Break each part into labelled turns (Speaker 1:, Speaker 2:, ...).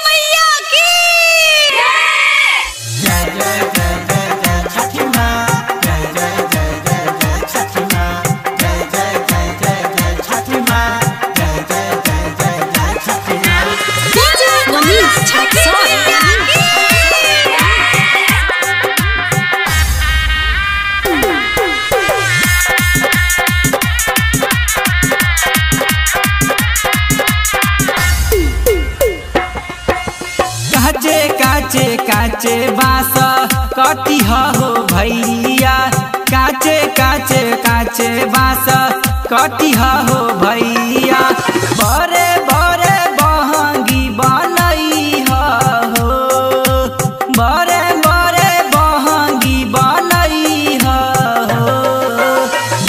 Speaker 1: मैया की
Speaker 2: जय जय जय जय जय छठी माँ, जय जय जय जय जय छठी माँ, जय जय जय जय जय छठी माँ, जय जय जय जय जय छठी माँ।
Speaker 1: मनीष छठी मैया की
Speaker 2: काचे काचे काचे बाँस कटी हो भैया, काचे काचे काचे बाँस कटी हो भैया, बड़े बड़े बहंगी बनई हो, बड़े बड़े बहंगी बनई हो,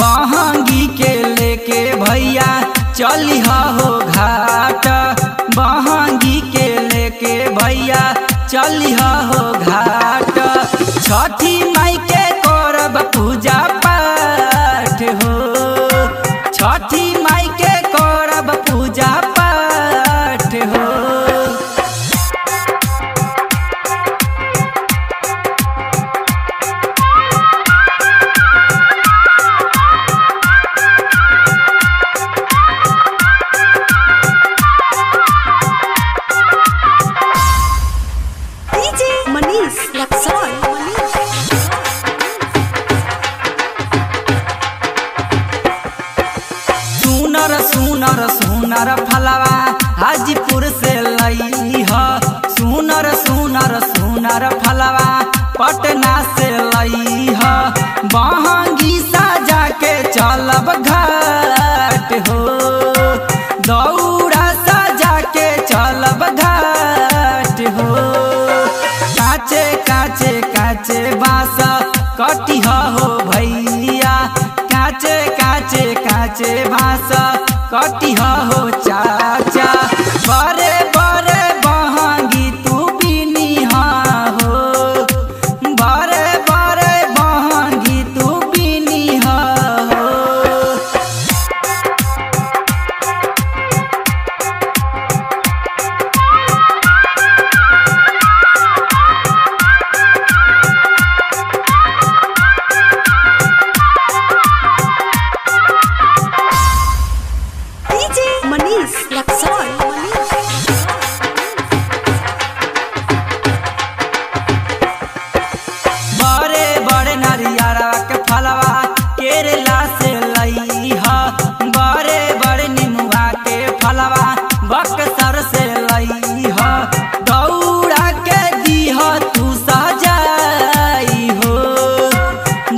Speaker 2: बहंगी के लेके भैया चली हो घाट, बहंगी के लेके भैया चली हो घाट, छठी माई के करब पूजा पाठ हो, छठी माई के करब पूजा पाठ हो।
Speaker 1: मनीष रक्सौल
Speaker 2: सुनर सुनर सुनर फलवा हाजीपुर से लई ह, सुनर सुनर सुनर फलवा पटना से लई ह, बहंगी साजा के चलब घाट हो, दौड़ा साजा के चलब घाट हो, काचे काचे काचे बाँस कटी हो भैया, काचे काचे काचे बाँस कटी हो चाचा, बड़े बड़े बहंगी तू बिनी हो, बड़े बड़े बहंगी तू बिनी हो।
Speaker 1: मनीष रक्सौल
Speaker 2: बड़े बड़े नारियरा के फलवा केरला से लई ह, बड़े बड़े निमुआ के फलवा बक्सर से लई ह, दौड़ा के दीह तू सजाई हो,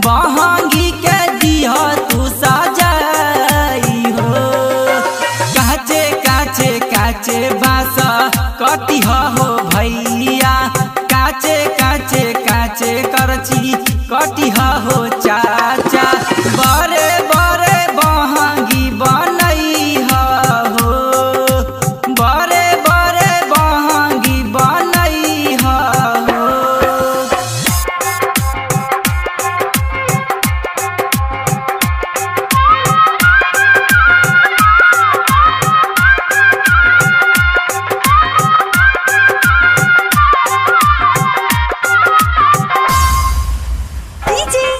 Speaker 2: बहंगी के दीह तू सजाई हो, काचे काचे काचे बाँस कटी हो भैया, काचे काचे काचे करची कटी हो चाचा, बड़े बड़े बहंगी बनई हो, बड़े बड़े बहंगी बनई हो।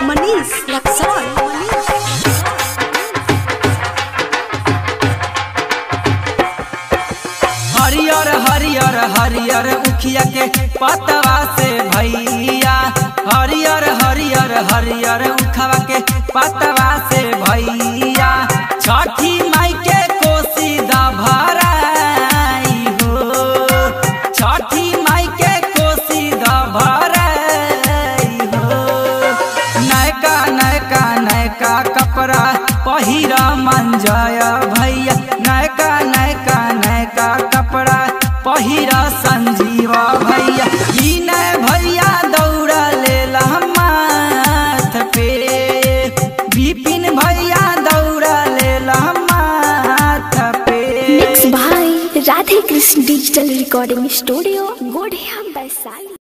Speaker 1: मनीष रक्सौल
Speaker 2: हरियर हरियर हरियर उखिया के पतवा से भैया, हरियर हरियर हरियर उखवा के पतवा से भैया, छठी माई के कोसी दा भराई हो, छठी माई के कोसी दा भराई हो, नयका नयका नयका कपड़ा पहिरा मंजय भैया, नयका नयका नयका कपड़ा पहिरा संजीवा भैया, विनय भैया दौड़ा लेला माथ पे, विपिन भैया दौड़ा लेला माथ पे।
Speaker 3: मिक्स भाई Radhe Krishna digital recording studio गोढ़िया वैशाली।